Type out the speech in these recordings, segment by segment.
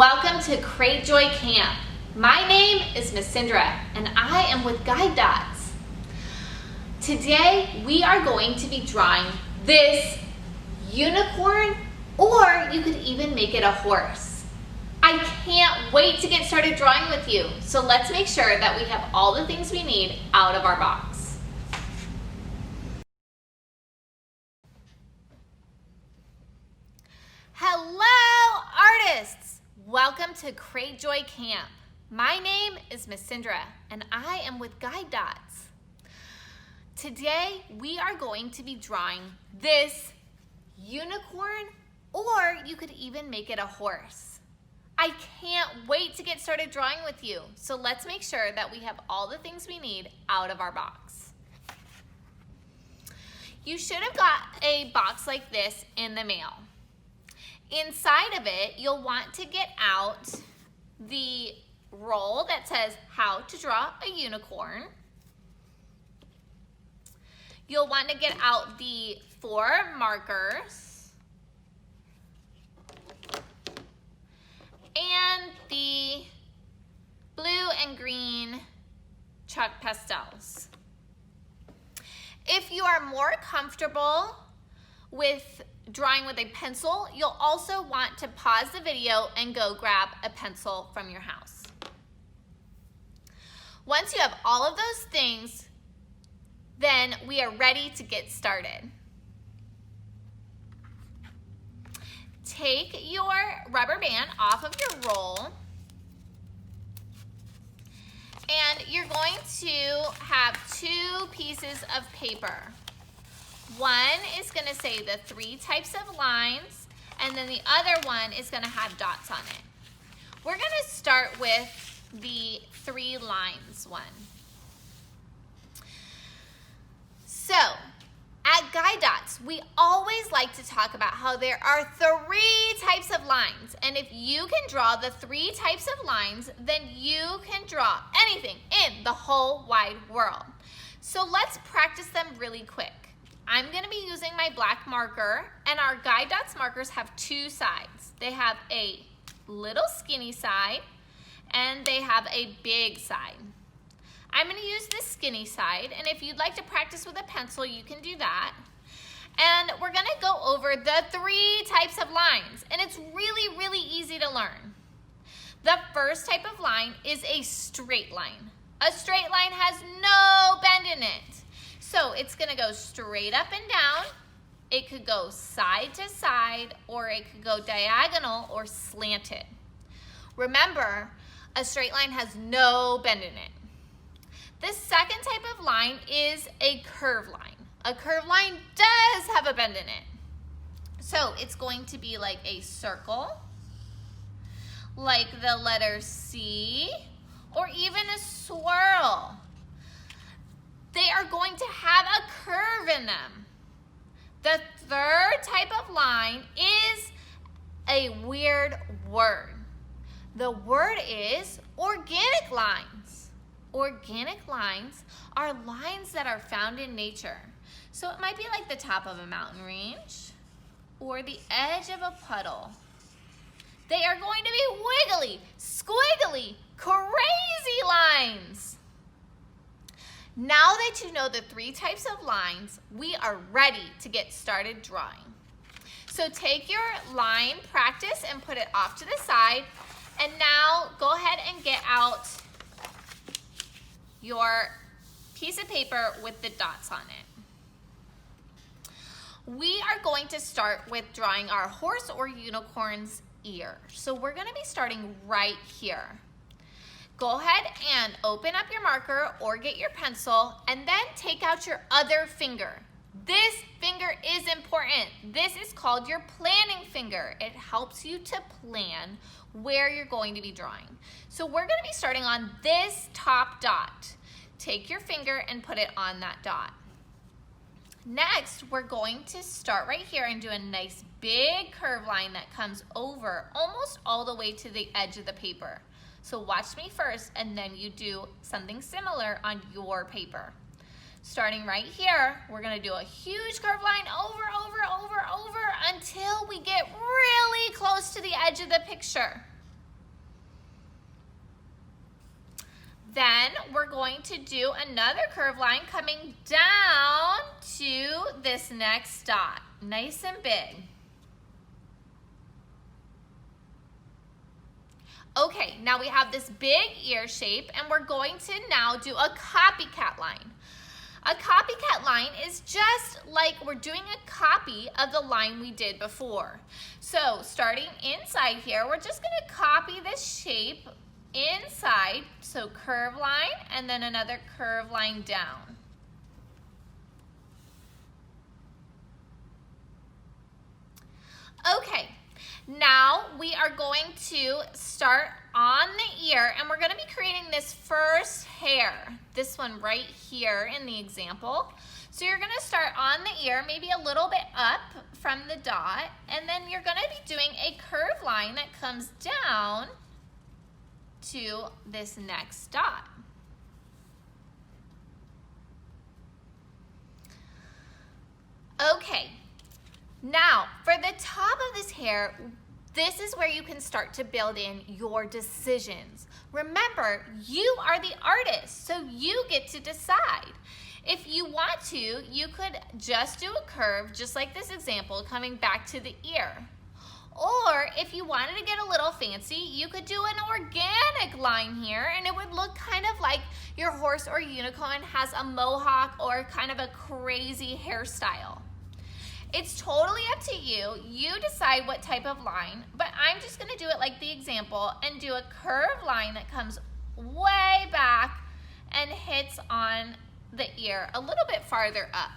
Welcome to Create Joy Camp. My name is Miss Cindra and I am with Guide Dots. Today we are going to be drawing this unicorn, or you could even make it a horse. I can't wait to get started drawing with you, so let's make sure that we have all the things we need out of our box. Hello artists! Welcome to Create Joy Camp. My name is Miss Cindra and I am with Guide Dots. Today we are going to be drawing this unicorn, or you could even make it a horse. I can't wait to get started drawing with you, so let's make sure that we have all the things we need out of our box. You should have got a box like this in the mail. Inside of it, you'll want to get out the roll that says how to draw a unicorn. You'll want to get out the 4 markers and the blue and green chalk pastels. If you are more comfortable with drawing with a pencil, you'll also want to pause the video and go grab a pencil from your house. Once you have all of those things, then we are ready to get started. Take your rubber band off of your roll, and you're going to have 2 pieces of paper. One is going to say the 3 types of lines, and then the other one is going to have dots on it. We're going to start with the 3 lines one. So, at Guide Dots, we always like to talk about how there are 3 types of lines, and if you can draw the 3 types of lines, then you can draw anything in the whole wide world. So let's practice them really quick. I'm going to be using my black marker, and our Guide Dots markers have 2 sides. They have a little skinny side and they have a big side. I'm going to use this skinny side, and if you'd like to practice with a pencil, you can do that. And we're going to go over the 3 types of lines, and it's really, really easy to learn. The first type of line is a straight line. A straight line has no bend in it. So it's going to go straight up and down. It could go side to side, or it could go diagonal or slanted. Remember, a straight line has no bend in it. The second type of line is a curved line. A curved line does have a bend in it. So it's going to be like a circle, like the letter C, or even a swirl. They are going to have a curve in them. The third type of line is a weird word. The word is organic lines. Organic lines are lines that are found in nature. So it might be like the top of a mountain range or the edge of a puddle. They are going to be wiggly, squiggly, crazy lines. Now that you know the 3 types of lines, we are ready to get started drawing. So take your line practice and put it off to the side. And now go ahead and get out your piece of paper with the dots on it. We are going to start with drawing our horse or unicorn's ear. So we're going to be starting right here. Go ahead and open up your marker or get your pencil, and then take out your other finger. This finger is important. This is called your planning finger. It helps you to plan where you're going to be drawing. So we're going to be starting on this top dot. Take your finger and put it on that dot. Next, we're going to start right here and do a nice big curve line that comes over almost all the way to the edge of the paper. So watch me first, and then you do something similar on your paper. Starting right here, we're going to do a huge curved line over until we get really close to the edge of the picture. Then we're going to do another curved line coming down to this next dot, nice and big. Okay, now we have this big ear shape, and we're going to now do a copycat line. A copycat line is just like we're doing a copy of the line we did before. So starting inside here, we're just going to copy this shape inside, so curve line and then another curve line down. Okay, now we are going to start on the ear, and we're going to be creating this first hair, this one right here in the example. So you're going to start on the ear, maybe a little bit up from the dot, and then you're going to be doing a curved line that comes down to this next dot. Okay, now for the top of this hair, this is where you can start to build in your decisions. Remember, you are the artist, so you get to decide. If you want to, you could just do a curve, just like this example, coming back to the ear. Or if you wanted to get a little fancy, you could do an organic line here, and it would look kind of like your horse or unicorn has a mohawk or kind of a crazy hairstyle. It's totally up to you. You decide what type of line, but I'm just gonna do it like the example and do a curved line that comes way back and hits on the ear a little bit farther up.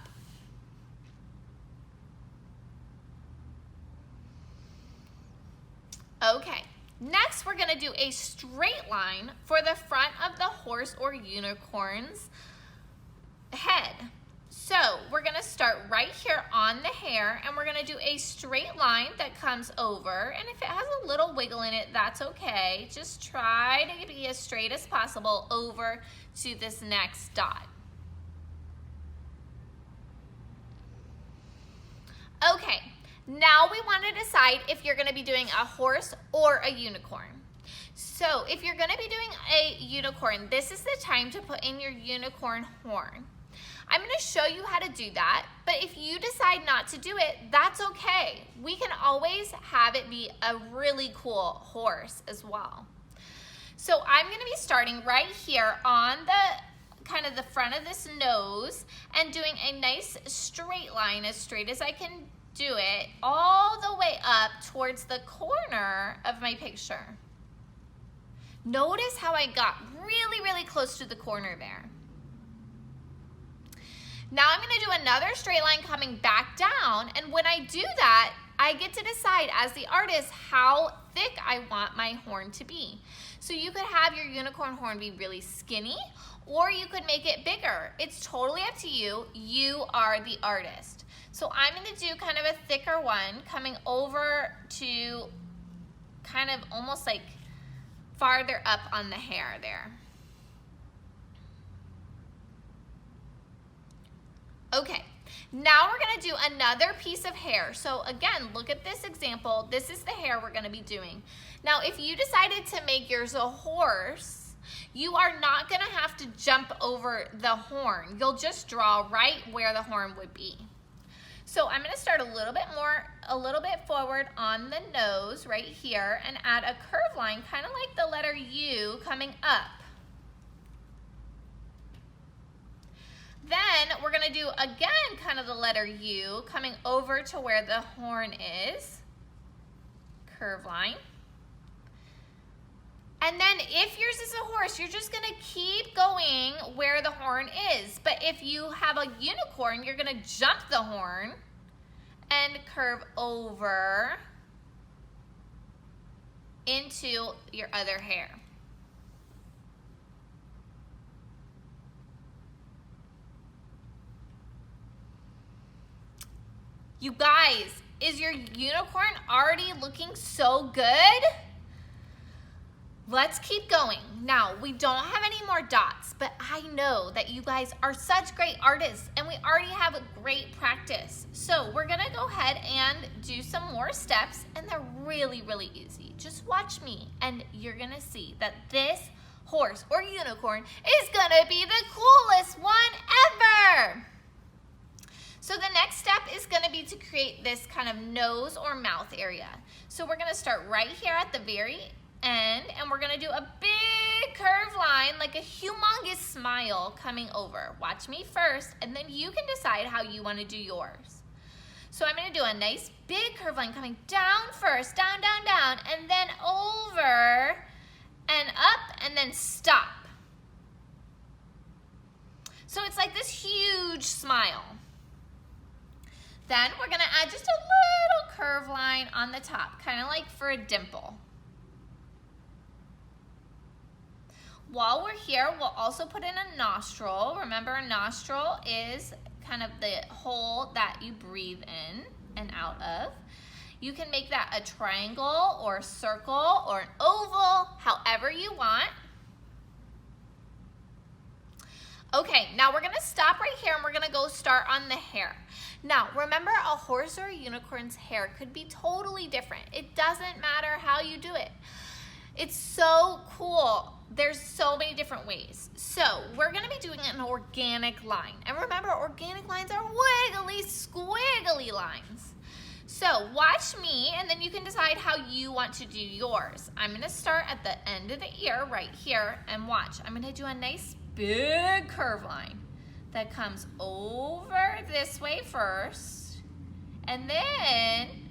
Okay, next we're gonna do a straight line for the front of the horse or unicorn's head. So we're gonna start right here on the hair, and we're gonna do a straight line that comes over, and if it has a little wiggle in it, that's okay. Just try to be as straight as possible over to this next dot. Okay, now we want to decide if you're gonna be doing a horse or a unicorn. So if you're gonna be doing a unicorn, this is the time to put in your unicorn horn. I'm going to show you how to do that, but if you decide not to do it, that's okay. We can always have it be a really cool horse as well. So I'm going to be starting right here on the kind of the front of this nose and doing a nice straight line, as straight as I can do it, all the way up towards the corner of my picture. Notice how I got really, really close to the corner there. Now I'm going to do another straight line coming back down, and when I do that, I get to decide as the artist how thick I want my horn to be. So you could have your unicorn horn be really skinny, or you could make it bigger. It's totally up to you. You are the artist. So I'm going to do kind of a thicker one coming over to kind of almost like farther up on the hair there. Okay, now we're gonna do another piece of hair. So again, look at this example. This is the hair we're gonna be doing. Now, if you decided to make yours a horse, you are not gonna have to jump over the horn. You'll just draw right where the horn would be. So I'm gonna start a little bit forward on the nose right here and add a curved line, kind of like the letter U coming up. Then we're gonna do again kind of the letter U coming over to where the horn is, curve line. And then if yours is a horse, you're just gonna keep going where the horn is. But if you have a unicorn, you're gonna jump the horn and curve over into your other hair. You guys, is your unicorn already looking so good? Let's keep going. Now, we don't have any more dots, but I know that you guys are such great artists and we already have a great practice. So we're gonna go ahead and do some more steps, and they're really, really easy. Just watch me and you're gonna see that this horse or unicorn is gonna be the coolest one ever. So the next step is gonna be to create this kind of nose or mouth area. So we're gonna start right here at the very end, and we're gonna do a big curved line, like a humongous smile coming over. Watch me first, and then you can decide how you wanna do yours. So I'm gonna do a nice big curved line coming down first, down, down, down, and then over and up, and then stop. So it's like this huge smile. Then we're gonna add just a little curved line on the top, kind of like for a dimple. While we're here, we'll also put in a nostril. Remember, a nostril is kind of the hole that you breathe in and out of. You can make that a triangle or a circle or an oval, however you want. Okay, now we're gonna stop right here and we're gonna go start on the hair. Now, remember, a horse or a unicorn's hair could be totally different. It doesn't matter how you do it. It's so cool. There's so many different ways. So we're gonna be doing an organic line. And remember, organic lines are wiggly, squiggly lines. So watch me, and then you can decide how you want to do yours. I'm gonna start at the end of the ear right here, and watch. I'm gonna do a nice big curve line that comes over this way first, and then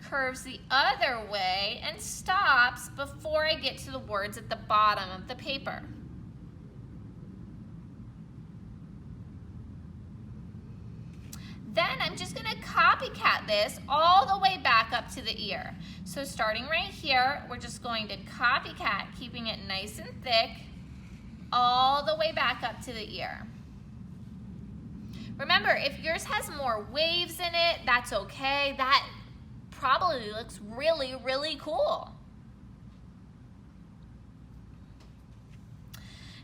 curves the other way and stops before I get to the words at the bottom of the paper. Then I'm just gonna copycat this all the way back up to the ear. So starting right here, we're just going to copycat, keeping it nice and thick, all the way back up to the ear. Remember, if yours has more waves in it, that's okay. That probably looks really, really cool.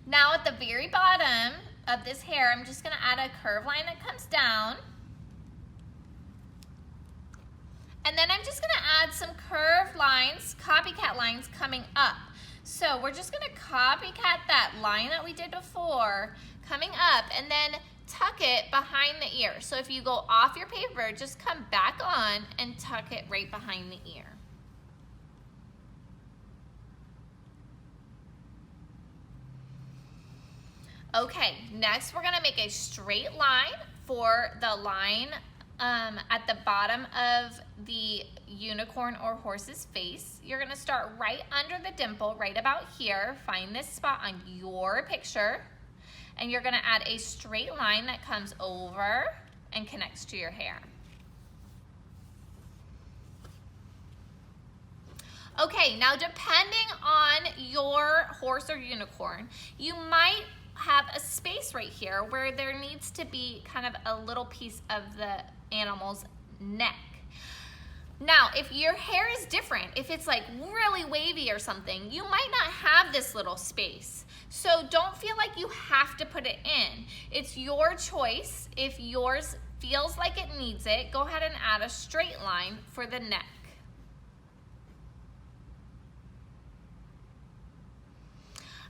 Now at the very bottom of this hair, I'm just gonna add a curved line that comes down. And then I'm just gonna add some curved lines, copycat lines coming up. So we're just gonna copycat that line that we did before, coming up, and then tuck it behind the ear. So if you go off your paper, just come back on and tuck it right behind the ear. Okay, next we're gonna make a straight line for the line at the bottom of the unicorn or horse's face. You're gonna start right under the dimple, right about here. Find this spot on your picture, and you're gonna add a straight line that comes over and connects to your hair. Okay, now depending on your horse or unicorn, you might have a space right here where there needs to be kind of a little piece of the animal's neck. Now, if your hair is different, if it's like really wavy or something, you might not have this little space. So don't feel like you have to put it in. It's your choice. If yours feels like it needs it, go ahead and add a straight line for the neck.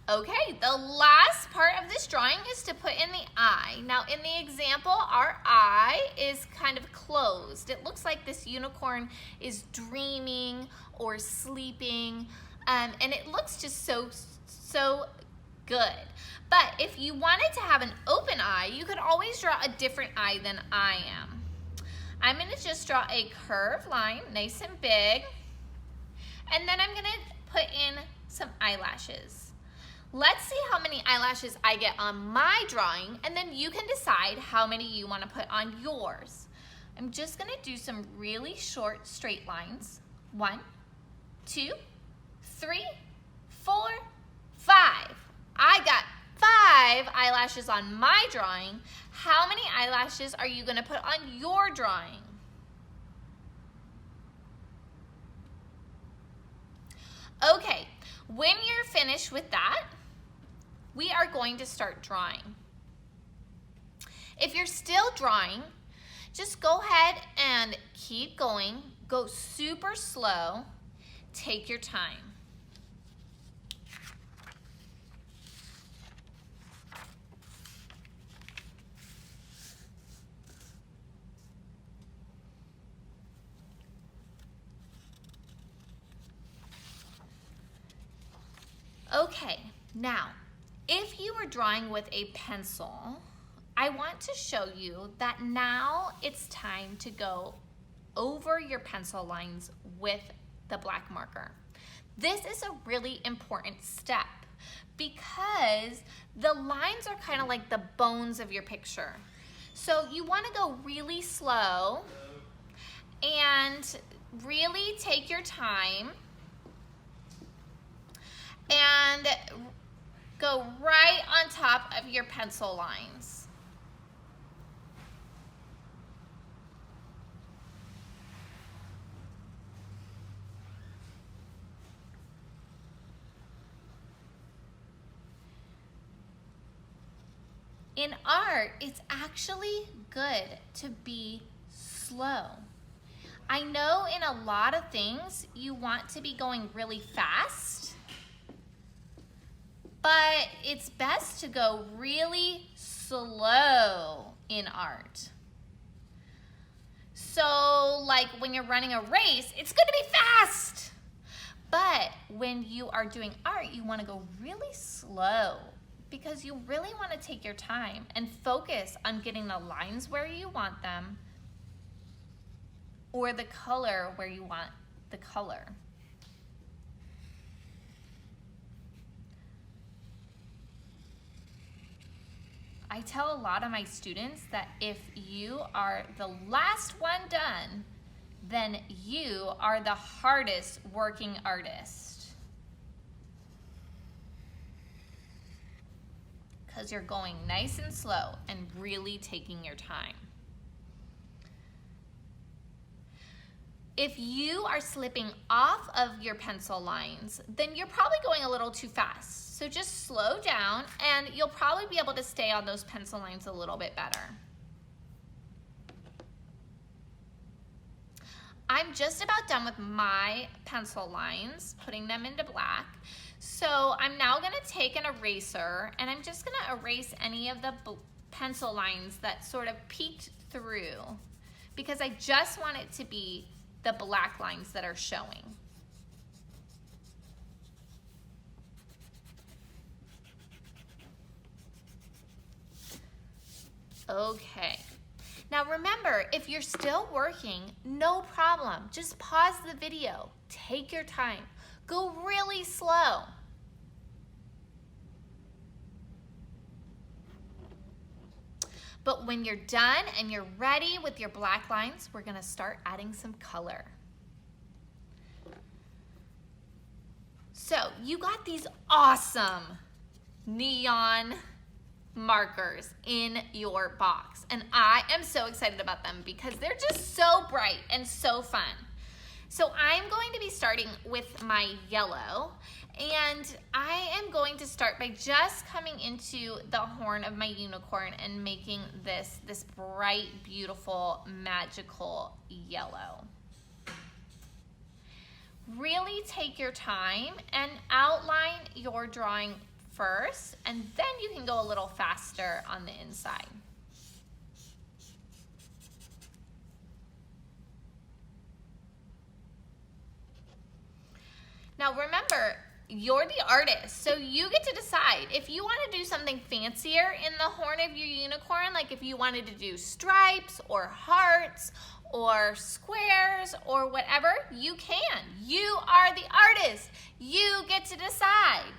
Okay, the last part of this drawing is to put in the eye. Now in the example, our eye is kind of closed. It looks like this unicorn is dreaming or sleeping, and it looks just so good. But if you wanted to have an open eye, you could always draw a different eye than I am. I'm gonna just draw a curved line, nice and big, and then I'm gonna put in some eyelashes. Let's see how many eyelashes I get on my drawing, and then you can decide how many you want to put on yours. I'm just going to do some really short straight lines. 1, 2, 3, 4, 5. I got 5 eyelashes on my drawing. How many eyelashes are you going to put on your drawing? Okay, when you're finished with that, we are going to start drawing. If you're still drawing, just go ahead and keep going. Go super slow. Take your time. Okay, now, if you were drawing with a pencil, I want to show you that now it's time to go over your pencil lines with the black marker. This is a really important step because the lines are kind of like the bones of your picture. So you want to go really slow and really take your time and go right on top of your pencil lines. In art, it's actually good to be slow. I know in a lot of things you want to be going really fast, but it's best to go really slow in art. So like when you're running a race, it's good to be fast. But when you are doing art, you want to go really slow because you really want to take your time and focus on getting the lines where you want them or the color where you want the color. I tell a lot of my students that if you are the last one done, then you are the hardest working artist. Because you're going nice and slow and really taking your time. If you are slipping off of your pencil lines, then you're probably going a little too fast. So just slow down and you'll probably be able to stay on those pencil lines a little bit better. I'm just about done with my pencil lines, putting them into black. So I'm now gonna take an eraser and I'm just gonna erase any of the pencil lines that sort of peeked through because I just want it to be the black lines that are showing. Okay. Now remember, if you're still working, no problem. Just pause the video. Take your time. Go really slow. But when you're done and you're ready with your black lines, we're gonna start adding some color. So you got these awesome neon markers in your box. And I am so excited about them because they're just so bright and so fun. So I'm going to be starting with my yellow, and I am going to start by just coming into the horn of my unicorn and making this bright, beautiful, magical yellow. Really take your time and outline your drawing first, and then you can go a little faster on the inside. Now remember, you're the artist, so you get to decide. If you want to do something fancier in the horn of your unicorn, like if you wanted to do stripes or hearts or squares or whatever, you can. You are the artist. You get to decide.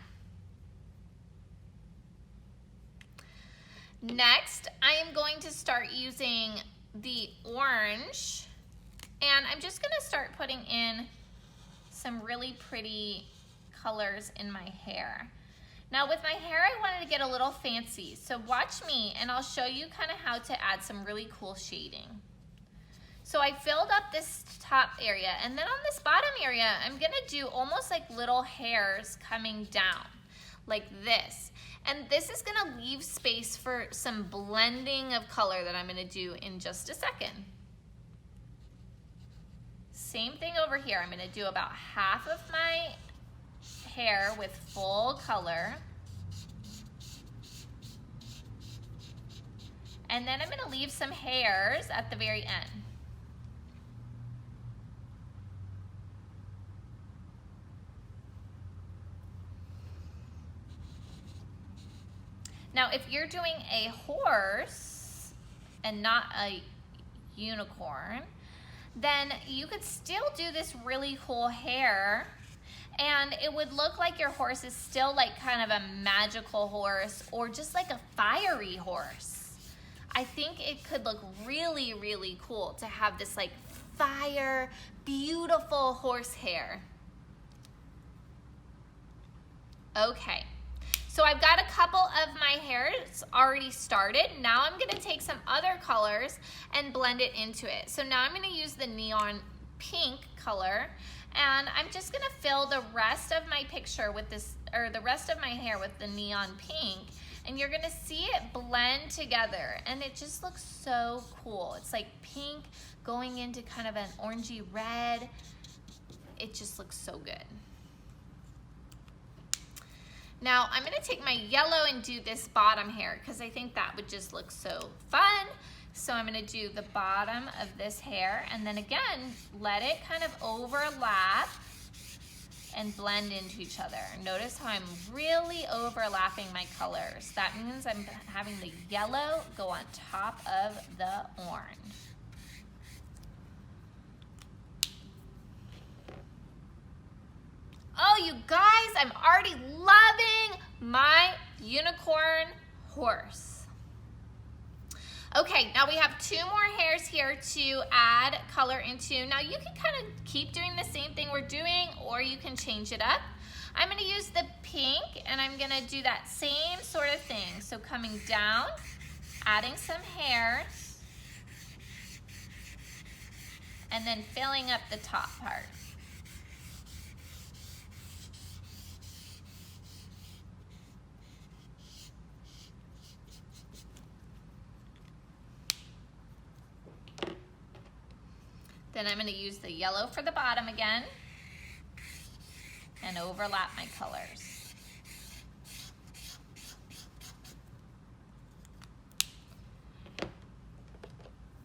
Next, I am going to start using the orange, and I'm just going to start putting in some really pretty colors in my hair. Now with my hair, I wanted to get a little fancy, so watch me and I'll show you kind of how to add some really cool shading. So I filled up this top area, and then on this bottom area, I'm gonna do almost like little hairs coming down, like this. And this is gonna leave space for some blending of color that I'm gonna do in just a second. Same thing over here. I'm gonna do about half of my hair with full color. And then I'm gonna leave some hairs at the very end. Now, if you're doing a horse and not a unicorn, then you could still do this really cool hair, and it would look like your horse is still like kind of a magical horse or just like a fiery horse. I think it could look really, really cool to have this like fire, beautiful horse hair. Okay, so I've got a couple of my hairs already started. Now I'm gonna take some other colors and blend it into it. So now I'm gonna use the neon pink color, and I'm just gonna fill the rest of my picture with this, or the rest of my hair with the neon pink, and you're gonna see it blend together, and it just looks so cool. It's like pink going into kind of an orangey red. It just looks so good. Now I'm gonna take my yellow and do this bottom hair because I think that would just look so fun. So I'm gonna do the bottom of this hair, and then again, let it kind of overlap and blend into each other. Notice how I'm really overlapping my colors. That means I'm having the yellow go on top of the orange. Oh, you guys, I'm already loving my unicorn horse. Okay, now we have 2 more hairs here to add color into. Now you can kind of keep doing the same thing we're doing, or you can change it up. I'm gonna use the pink, and I'm gonna do that same sort of thing. So coming down, adding some hairs, and then filling up the top part. Then I'm going to use the yellow for the bottom again and overlap my colors.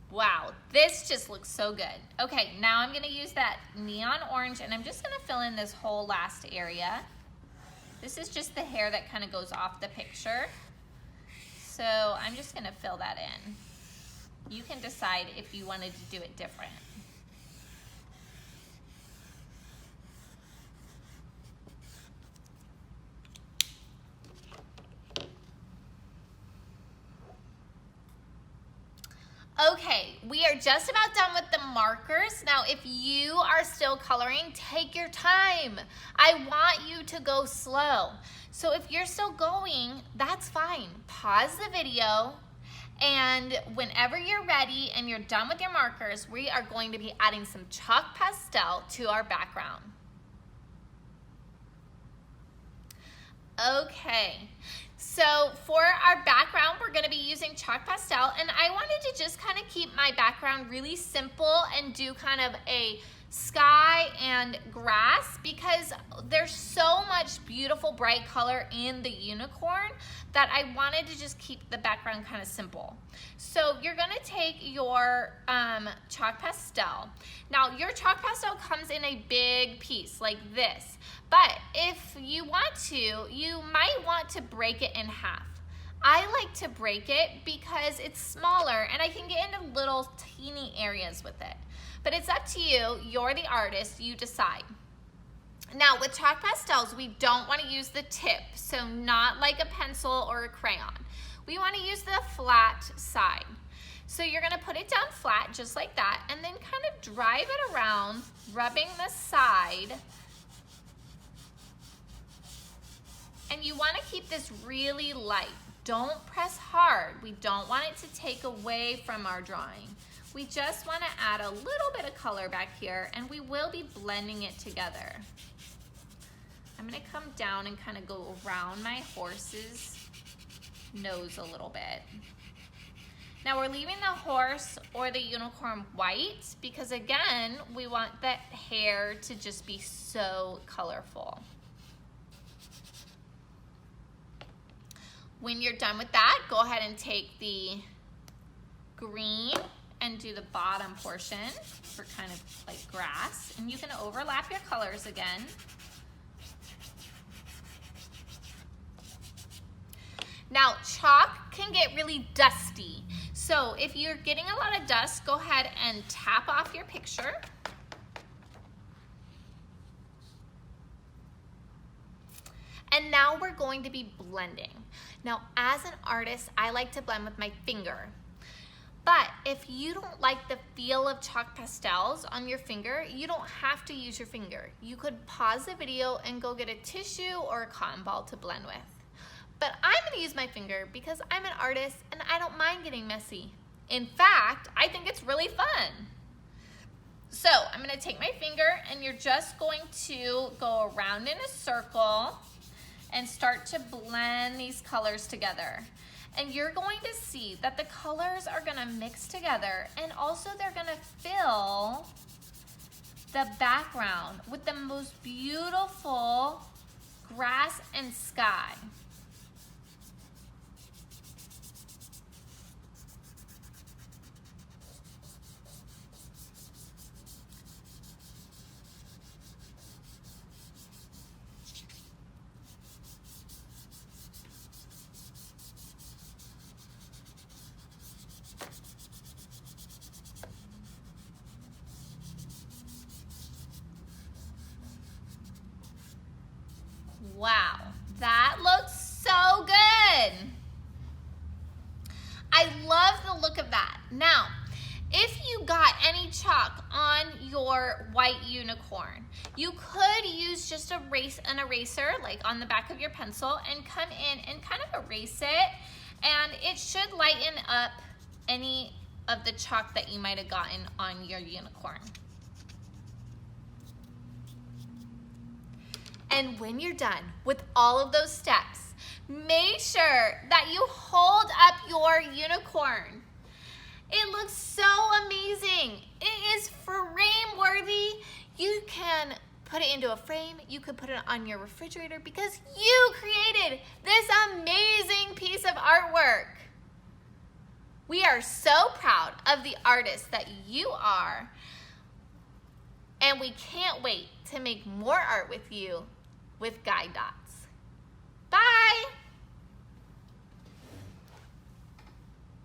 Wow, this just looks so good. Okay, now I'm going to use that neon orange, and I'm just going to fill in this whole last area. This is just the hair that kind of goes off the picture. So I'm just going to fill that in. You can decide if you wanted to do it different. Okay, we are just about done with the markers. Now, if you are still coloring, take your time. I want you to go slow. So if you're still going, that's fine. Pause the video, and whenever you're ready and you're done with your markers, we are going to be adding some chalk pastel to our background. Okay. So for our background, we're going to be using chalk pastel, and I wanted to just kind of keep my background really simple and do kind of a sky and grass, because there's so much beautiful bright color in the unicorn that I wanted to just keep the background kind of simple. So you're going to take your chalk pastel. Now your chalk pastel comes in a big piece like this, but if you want to, you might want to break it in half. I like to break it because it's smaller and I can get into little teeny areas with it. But it's up to you. You're the artist. You decide. Now, with chalk pastels, we don't want to use the tip, so not like a pencil or a crayon. We want to use the flat side. So you're going to put it down flat just like that, and then kind of drive it around, rubbing the side. And you want to keep this really light. Don't press hard. We don't want it to take away from our drawing. We just want to add a little bit of color back here, and we will be blending it together. I'm going to come down and kind of go around my horse's nose a little bit. Now we're leaving the horse or the unicorn white because, again, we want that hair to just be so colorful. When you're done with that, go ahead and take the green and do the bottom portion for kind of like grass. And you can overlap your colors again. Now, chalk can get really dusty. So if you're getting a lot of dust, go ahead and tap off your picture. And now we're going to be blending. Now, as an artist, I like to blend with my finger. But if you don't like the feel of chalk pastels on your finger, you don't have to use your finger. You could pause the video and go get a tissue or a cotton ball to blend with. But I'm gonna use my finger because I'm an artist and I don't mind getting messy. In fact, I think it's really fun. So I'm gonna take my finger and you're just going to go around in a circle and start to blend these colors together. And you're going to see that the colors are gonna mix together, and also they're gonna fill the background with the most beautiful grass and sky. Wow, that looks so good. I love the look of that. Now, if you got any chalk on your white unicorn, you could use just an eraser, like on the back of your pencil, and come in and kind of erase it, and it should lighten up any of the chalk that you might have gotten on your unicorn. And when you're done with all of those steps, make sure that you hold up your unicorn. It looks so amazing. It is frame worthy. You can put it into a frame. You could put it on your refrigerator because you created this amazing piece of artwork. We are so proud of the artist that you are, and we can't wait to make more art with you with guide dots. Bye.